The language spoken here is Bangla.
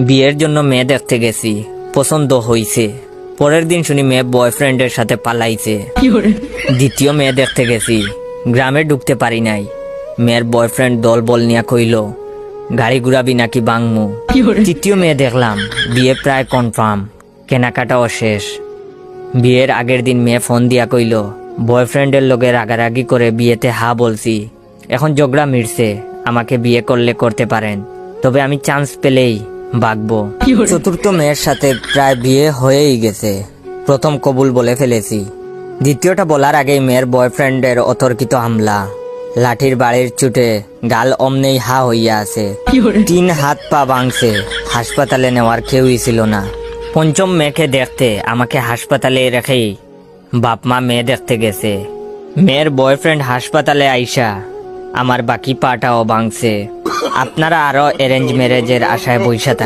বিয়ের জন্য মেয়ে দেখতে গেছি, পছন্দ হইছে। পরের দিন শুনি মেয়ে বয়ফ্রেন্ডের সাথে পালাইছে। দ্বিতীয় মেয়ে দেখতে গেছি, গ্রামে ঢুকতে পারি নাই। মেয়ের বয়ফ্রেন্ড দল বল নিয়া কইল গাড়ি ঘুরাবি নাকি বাংমু। তৃতীয় মেয়ে দেখলাম, বিয়ে প্রায় কনফার্ম, কেনাকাটাও শেষ। বিয়ের আগের দিন মেয়ে ফোন দিয়া কইল বয়ফ্রেন্ডের লগে রাগারাগি করে বিয়েতে হা বলছি, এখন ঝগড়া মিটছে, আমাকে বিয়ে করলে করতে পারেন, তবে আমি চান্স পেলেই বাগবো। চতুর্থ মেয়ের সাথে প্রায় বিয়ে হয়েই গেছে, প্রথম কবুল বলে ফেলেছি। দ্বিতীয়টা বলার আগেই মেয়ের বয়ফ্রেন্ডের অতর্কিত হামলা, লাঠির বাড়ির চুটে গাল অমনেই হা হইয়া আছে, 3 হাত পা ভাঙছে, হাসপাতালে নেওয়ার কেউই ছিল না। পঞ্চম মেয়েকে দেখতে আমাকে হাসপাতালে রেখেই বাপ মা মেয়ে দেখতে গেছে। মেয়ের বয়ফ্রেন্ড হাসপাতালে আইসা আমার বাকি পাটাও ভাঙছে। আপনারা আরো অ্যারেঞ্জ ম্যারেজের আশায় বইসা থাকেন।